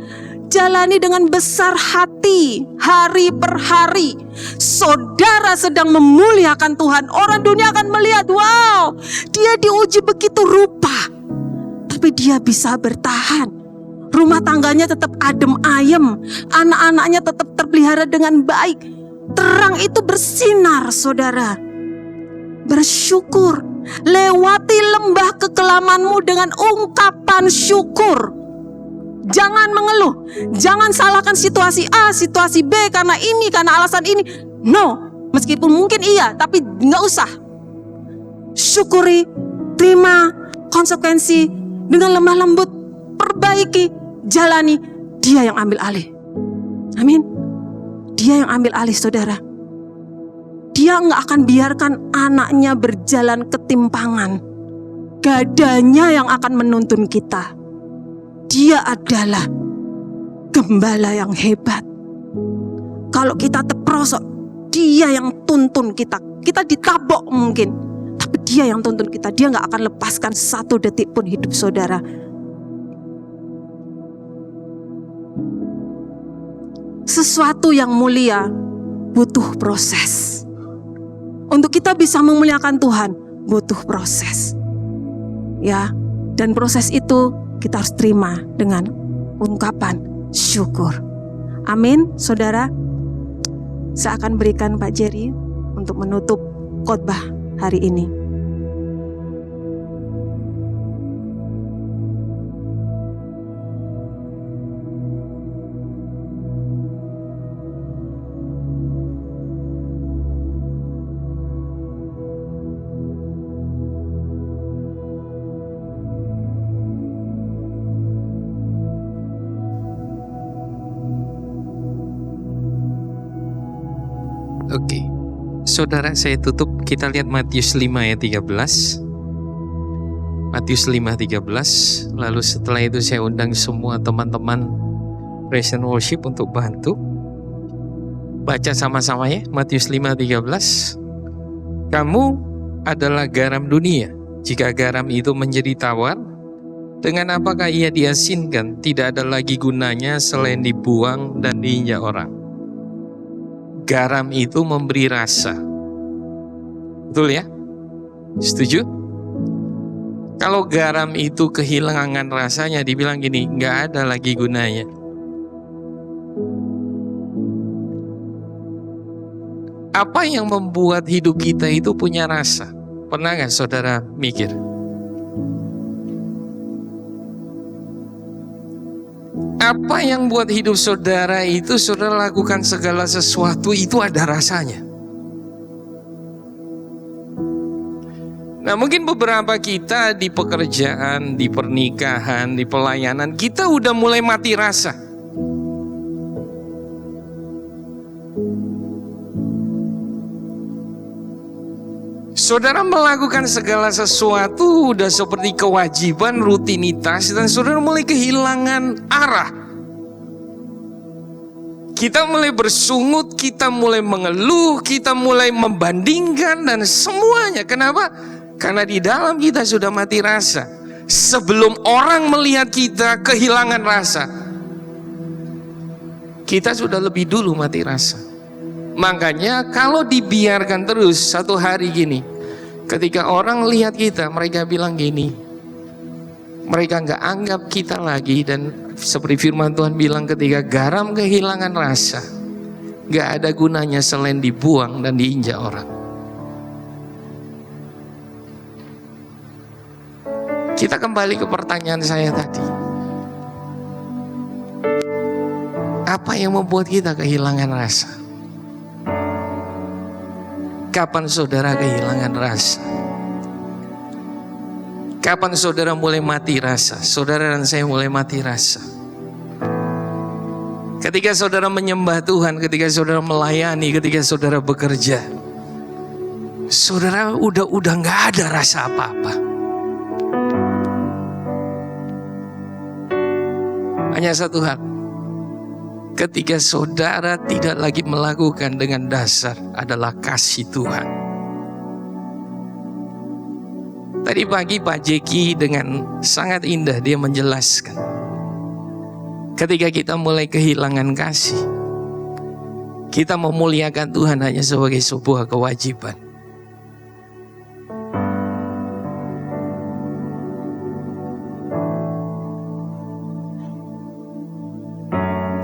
Speaker 1: jalani dengan besar hati hari per hari. Saudara sedang memuliakan Tuhan. Orang dunia akan melihat, wow, dia diuji begitu rupa, tapi dia bisa bertahan. Rumah tangganya tetap adem ayem, anak-anaknya tetap terpelihara dengan baik. Terang itu bersinar saudara. Bersyukur, lewati lembah kekelamanmu dengan ungkapan syukur. Jangan mengeluh, jangan salahkan situasi A, situasi B karena ini, karena alasan ini. No, meskipun mungkin iya, tapi gak usah. Syukuri, terima konsekuensi dengan lemah lembut, perbaiki, jalani. Dia yang ambil alih. Amin. Dia yang ambil alih saudara. Dia gak akan biarkan anaknya berjalan ketimpangan. Gadanya yang akan menuntun kita. Dia adalah gembala yang hebat. Kalau kita terperosok, dia yang tuntun kita. Kita ditabok mungkin, tapi dia yang tuntun kita. Dia gak akan lepaskan satu detik pun hidup saudara. Sesuatu yang mulia butuh proses. Untuk kita bisa memuliakan Tuhan butuh proses. Ya, dan proses itu kita harus terima dengan ungkapan syukur. Amin, saudara. Saya akan berikan Pak Jerry untuk menutup khotbah hari ini.
Speaker 2: Oke, saudara, saya tutup. Kita lihat Matius 5 ayat 13. Matius 5 ayat 13. Lalu setelah itu saya undang semua teman-teman Praise and Worship untuk bantu. Baca sama-sama ya, Matius 5 ayat 13. Kamu adalah garam dunia. Jika garam itu menjadi tawar, dengan apakah ia diasinkan? Tidak ada lagi gunanya selain dibuang dan diinjak orang. Garam itu memberi rasa. Betul ya? Setuju? Kalau garam itu kehilangan rasanya, dibilang gini, nggak ada lagi gunanya. Apa yang membuat hidup kita itu punya rasa? Pernah nggak saudara mikir? Apa yang buat hidup saudara itu, saudara lakukan segala sesuatu itu ada rasanya. Nah, mungkin beberapa kita di pekerjaan, di pernikahan, di pelayanan, kita udah mulai mati rasa. Saudara melakukan segala sesuatu udah seperti kewajiban, rutinitas, dan saudara mulai kehilangan arah. Kita mulai bersungut, kita mulai mengeluh, kita mulai membandingkan dan semuanya. Kenapa? Karena di dalam kita sudah mati rasa. Sebelum orang melihat kita kehilangan rasa, kita sudah lebih dulu mati rasa. Makanya kalau dibiarkan terus, satu hari gini, ketika orang lihat kita, mereka bilang gini, mereka nggak anggap kita lagi. Dan seperti firman Tuhan bilang, ketika garam kehilangan rasa, nggak ada gunanya selain dibuang dan diinjak orang. Kita kembali ke pertanyaan saya tadi. Apa yang membuat kita kehilangan rasa? Kapan saudara kehilangan rasa? Kapan saudara mulai mati rasa? Saudara dan saya mulai mati rasa. Ketika saudara menyembah Tuhan, ketika saudara melayani, ketika saudara bekerja, saudara udah nggak ada rasa apa-apa. Hanya satu hal. Ketika saudara tidak lagi melakukan dengan dasar adalah kasih Tuhan. Tadi pagi Pak Jeki dengan sangat indah dia menjelaskan. Ketika kita mulai kehilangan kasih, kita memuliakan Tuhan hanya sebagai sebuah kewajiban.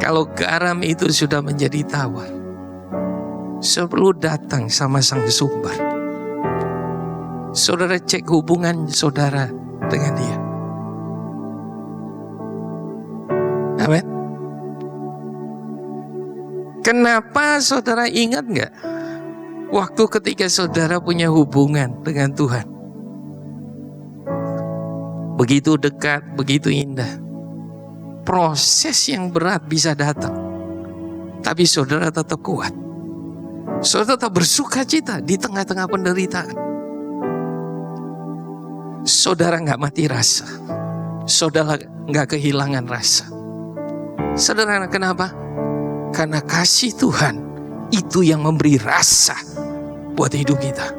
Speaker 2: Kalau garam itu sudah menjadi tawar, saudara perlu datang sama sang sumber. Saudara cek hubungan saudara dengan dia. Amin. Kenapa saudara ingat gak waktu ketika saudara punya hubungan dengan Tuhan? Begitu dekat, begitu indah. Proses yang berat bisa datang, tapi saudara tetap kuat. Saudara tetap bersuka cita di tengah-tengah penderitaan. Saudara gak mati rasa. Saudara gak kehilangan rasa. Saudara kenapa? Karena kasih Tuhan itu yang memberi rasa buat hidup kita.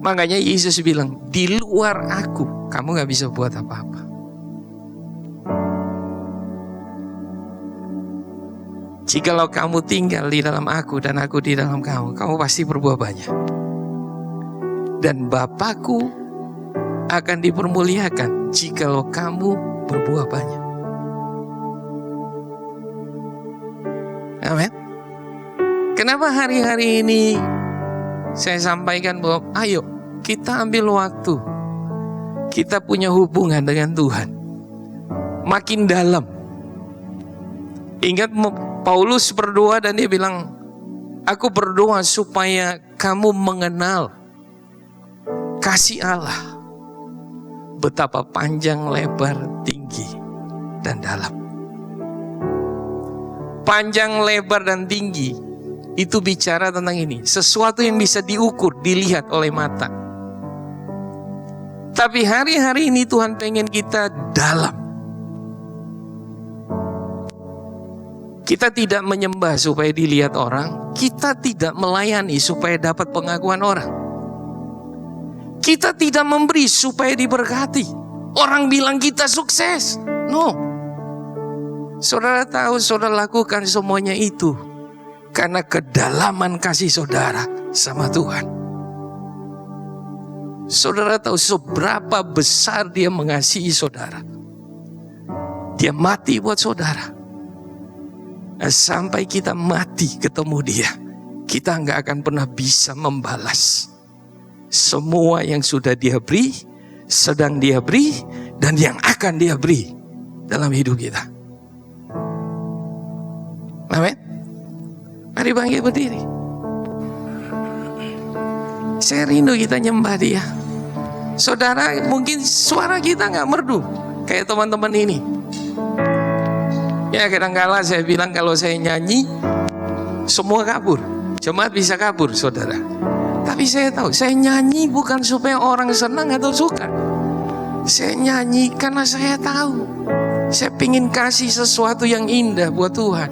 Speaker 2: Makanya Yesus bilang, di luar aku kamu gak bisa buat apa-apa. Jikalau kamu tinggal di dalam aku dan aku di dalam kamu, kamu pasti berbuah banyak. Dan Bapakku akan dipermuliakan jikalau kamu berbuah banyak. Amin. Kenapa hari-hari ini saya sampaikan bahwa ayo kita ambil waktu, kita punya hubungan dengan Tuhan makin dalam. Ingat Paulus berdoa dan dia bilang, aku berdoa supaya kamu mengenal kasih Allah, betapa panjang, lebar, tinggi, dan dalam. Panjang, lebar, dan tinggi itu bicara tentang ini, sesuatu yang bisa diukur, dilihat oleh mata. Tapi hari-hari ini Tuhan pengen kita dalam. Kita tidak menyembah supaya dilihat orang, kita tidak melayani supaya dapat pengakuan orang. Kita tidak memberi supaya diberkati. Orang bilang kita sukses. No. Saudara tahu, saudara lakukan semuanya itu karena kedalaman kasih saudara sama Tuhan. Saudara tahu seberapa besar dia mengasihi saudara. Dia mati buat saudara. Sampai kita mati ketemu dia, kita nggak akan pernah bisa membalas semua yang sudah dia beri, sedang dia beri, dan yang akan dia beri dalam hidup kita. Amin. Mari bangkit berdiri. Saya rindu kita nyembah dia. Saudara, mungkin suara kita nggak merdu kayak teman-teman ini. Ya kadang-kala saya bilang kalau saya nyanyi semua kabur, jemaat bisa kabur, saudara. Tapi saya tahu, saya nyanyi bukan supaya orang senang atau suka. Saya nyanyi karena saya tahu saya ingin kasih sesuatu yang indah buat Tuhan.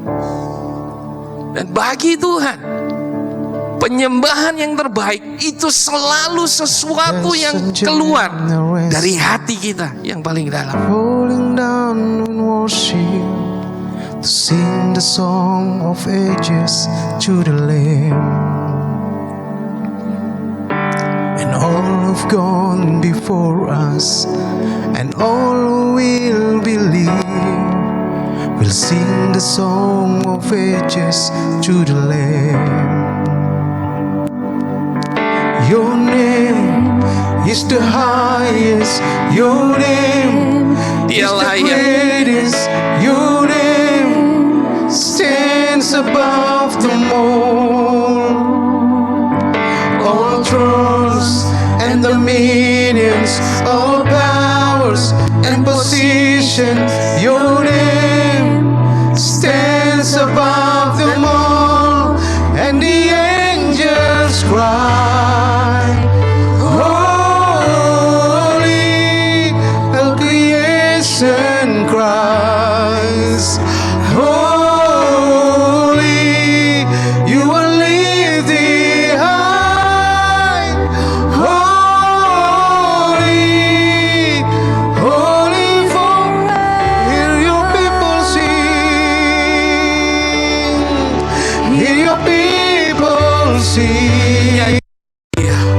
Speaker 2: Dan bagi Tuhan, penyembahan yang terbaik itu selalu sesuatu yang keluar dari hati kita yang paling dalam.
Speaker 3: Falling down in worship, to sing the song of ages to the Lamb. And all have gone before us, and all who will believe will sing the song of ages to the Lamb. Your name is the highest, your name is the greatest, your name stands above them all thrones and dominions, all powers and positions, your name stands above them all, and the angels cry, holy, all creation cries, holy, you are lifted high, holy, holy forever. Hear your people sing, hear your people sing.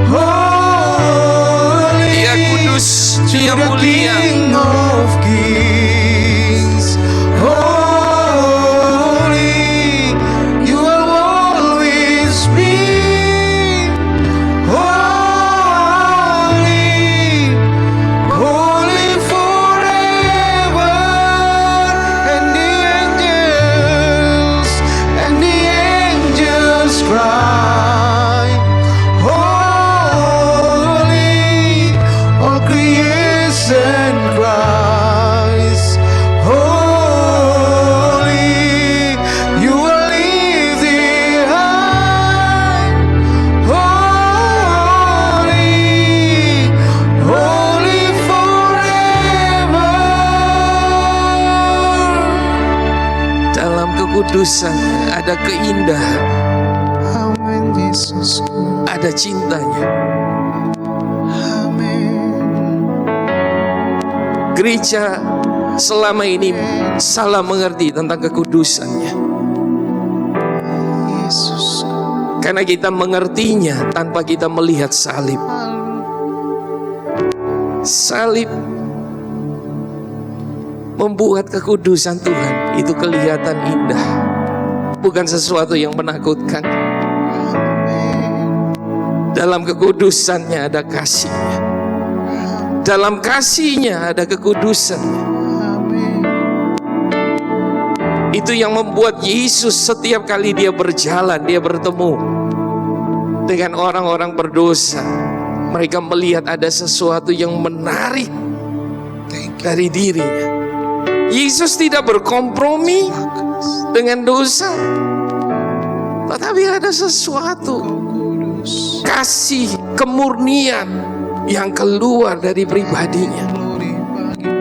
Speaker 3: Holy,
Speaker 2: Dia kudus, dia
Speaker 3: to the
Speaker 2: mulia.
Speaker 3: King of Kings. Holy, you will always be. Holy, holy forever. And the angels cry, holy, all creation cries, holy, you are lifted high, holy, holy forever.
Speaker 2: Dalam kekudusan ada keindahan,
Speaker 3: Amen, Jesus.
Speaker 2: ada cintanya.
Speaker 3: Amen.
Speaker 2: Gereja selama ini salah mengerti tentang kekudusannya.
Speaker 3: Yesus.
Speaker 2: Karena kita mengertinya tanpa kita melihat salib. Salib membuat kekudusan Tuhan itu kelihatan indah, bukan sesuatu yang menakutkan. Dalam kekudusannya ada kasihnya, dalam kasihnya ada kekudusannya. Itu yang membuat Yesus setiap kali dia berjalan, dia bertemu dengan orang-orang berdosa, mereka melihat ada sesuatu yang menarik dari dirinya. Yesus tidak berkompromi dengan dosa, tetapi ada sesuatu kasih, kemurnian yang keluar dari pribadinya,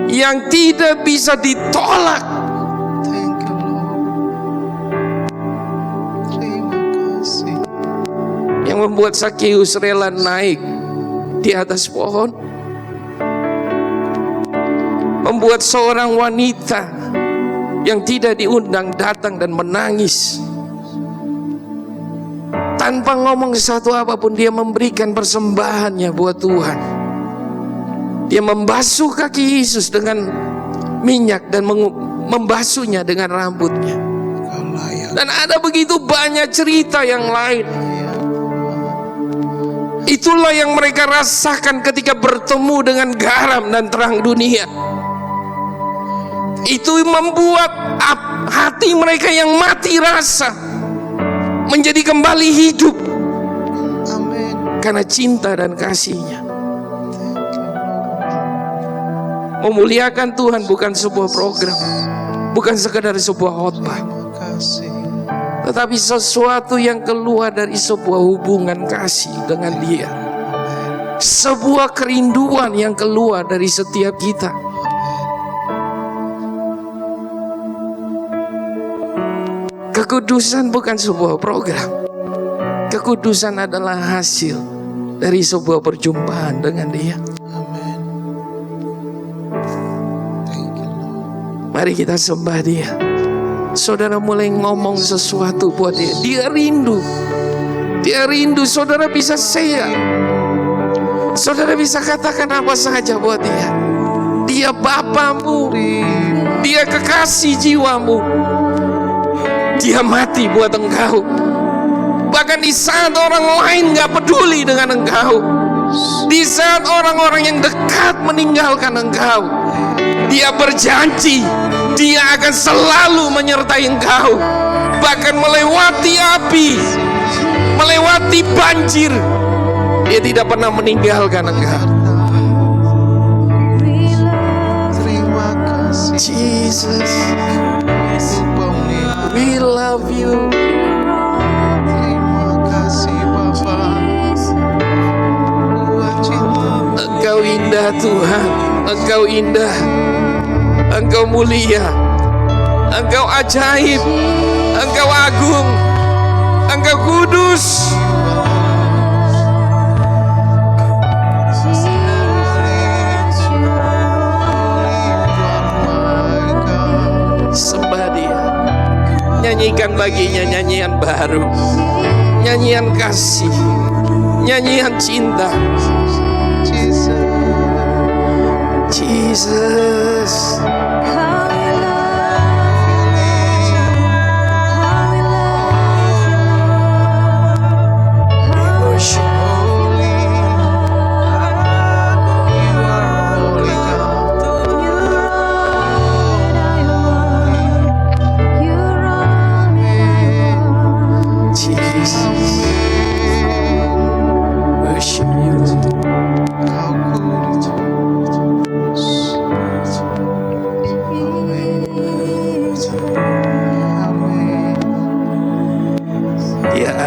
Speaker 2: yang tidak bisa ditolak. Yang membuat Zakheus rela naik di atas pohon, membuat seorang wanita yang tidak diundang datang dan menangis. Tanpa ngomong satu apapun, dia memberikan persembahannya buat Tuhan. Dia membasuh kaki Yesus dengan minyak dan membasuhnya dengan rambutnya. Dan ada begitu banyak cerita yang lain. Itulah yang mereka rasakan ketika bertemu dengan garam dan terang dunia. Itu membuat hati mereka yang mati rasa menjadi kembali hidup. Karena cinta dan kasihnya. Memuliakan Tuhan bukan sebuah program, bukan sekadar sebuah khotbah, tetapi sesuatu yang keluar dari sebuah hubungan kasih dengan Dia. Sebuah kerinduan yang keluar dari setiap kita. Kekudusan bukan sebuah program. Kekudusan adalah hasil dari sebuah perjumpaan dengan Dia. Mari kita sembah Dia. Saudara mulai ngomong sesuatu buat Dia. Dia rindu. Dia rindu. Saudara bisa share. Saudara bisa katakan apa saja buat Dia. Dia Bapamu. Dia kekasih jiwamu. Dia mati buat engkau. Bahkan di saat orang lain gak peduli dengan engkau, di saat orang-orang yang dekat meninggalkan engkau, Dia berjanji Dia akan selalu menyertai engkau. Bahkan melewati api, melewati banjir, Dia tidak pernah meninggalkan engkau. Jesus, we love you. Engkau indah Tuhan, Engkau indah, Engkau mulia, Engkau ajaib, Engkau agung, Engkau kudus. Sembah Dia, nyanyikan baginya nyanyian baru, nyanyian kasih, nyanyian cinta. Jesus,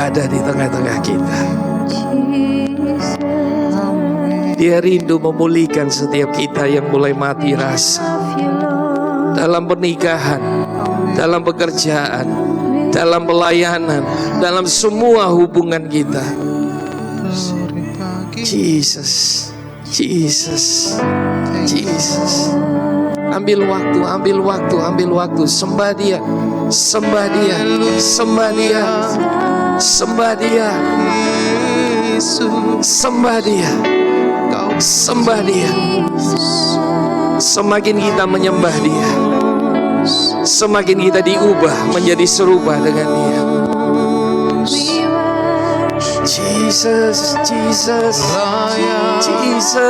Speaker 2: ada di tengah-tengah kita. Dia rindu memulihkan setiap kita yang mulai mati rasa dalam pernikahan, dalam pekerjaan, dalam pelayanan, dalam semua hubungan kita. Jesus, Jesus, Jesus. Ambil waktu, ambil waktu, ambil waktu. Sembah Dia, sembah Dia, sembah Dia. Sembah Dia, sembah Dia. Sembah Dia. Semakin kita menyembah Dia, semakin kita diubah menjadi serupa dengan Dia. Jesus, Jesus, Jesus,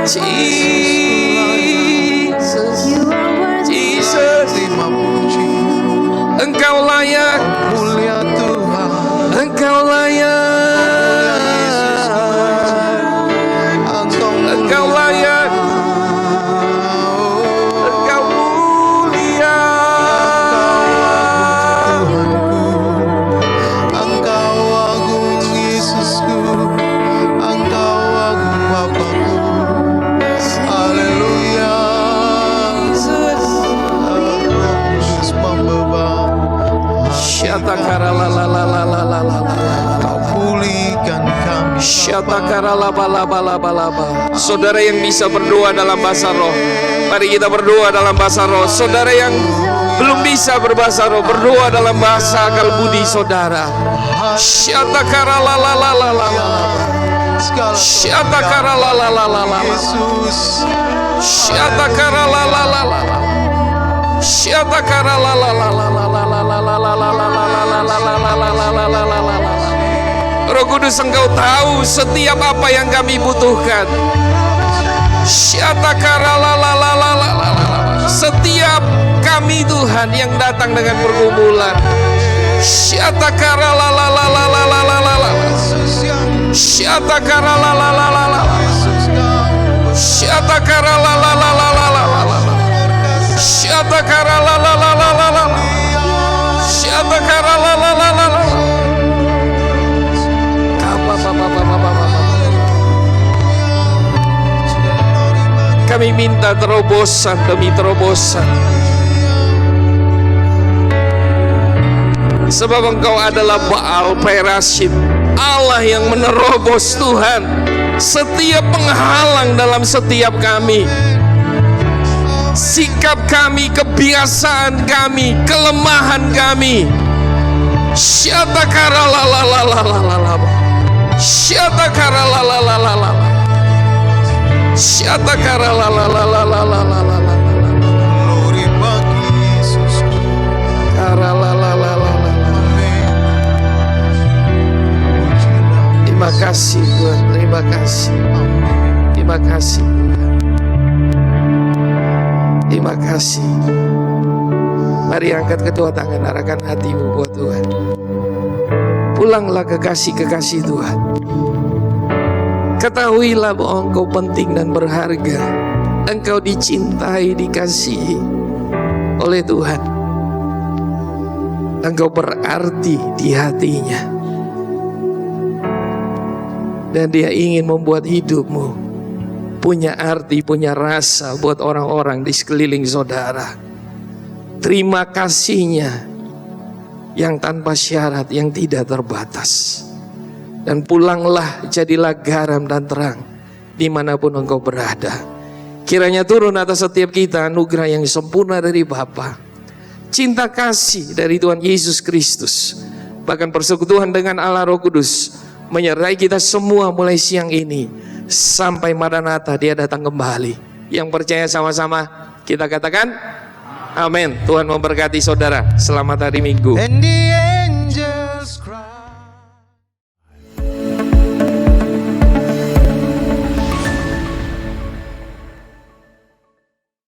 Speaker 2: Jesus, Jesus. Engkau layak,
Speaker 3: Mulia Tuhan,
Speaker 2: Engkau layak, Engkau layak, Engkau mulia.
Speaker 3: Engkau agung Yesusku, Engkau agung Bapakku. Haleluya. Kudus membeban,
Speaker 2: Syatakara la la la la la la la la.
Speaker 3: Kau pulihkan kami.
Speaker 2: Syatakara la ba la ba la ba la ba. Saudara yang bisa berdoa dalam bahasa roh, mari kita berdoa dalam bahasa roh. Saudara yang belum bisa berbahasa roh, berdoa dalam bahasa akal budi saudara. Syatakara la la la la la la. Syatakara la la la la la.
Speaker 3: Yesus,
Speaker 2: Syatakara la la la la la. Syatakara la la la la la la la la la la la la la la la la. Roh Kudus, Engkau tahu setiap apa yang kami butuhkan. Syatakara la la la la la la la. Setiap kami Tuhan yang datang dengan pergumulan. Syatakara la la la la la la la la.
Speaker 3: Yesus yang
Speaker 2: Syatakara la la la la la.
Speaker 3: Yesus kau
Speaker 2: Syatakara la la la la la la la. Syatakara la la la la la la. Syatakara la la la la la. Kami minta terobosan demi terobosan, sebab Engkau adalah Baal Perashit, Allah yang menerobos Tuhan setiap penghalang dalam setiap kami, sikap kami, kebiasaan kami, kelemahan kami. Syatakara la la la la la la la. Syatakara la la la la la. Syatakara la la la la la la la la la.
Speaker 3: glory bagi Yesusku.
Speaker 2: Kara la la la la la. Terima kasih Tuhan, terima kasih. Terima kasih Tuhan. Terima kasih. Mari angkat kedua tangan, arahkan hatimu buat Tuhan. Pulanglah kekasih-kekasih Tuhan. Ketahuilah bahwa Engkau penting dan berharga. Engkau dicintai, dikasihi oleh Tuhan. Engkau berarti di hatinya. Dan Dia ingin membuat hidupmu punya arti, punya rasa buat orang-orang di sekeliling saudara. Terima kasihnya yang tanpa syarat, yang tidak terbatas. Dan pulanglah, jadilah garam dan terang dimanapun engkau berada. Kiranya turun atas setiap kita anugerah yang sempurna dari Bapa, cinta kasih dari Tuhan Yesus Kristus, bahkan persekutuan dengan Allah Roh Kudus menyertai kita semua mulai siang ini sampai Maranatha Dia datang kembali. Yang percaya sama-sama kita katakan amin. Tuhan memberkati saudara. Selamat hari Minggu.
Speaker 3: And the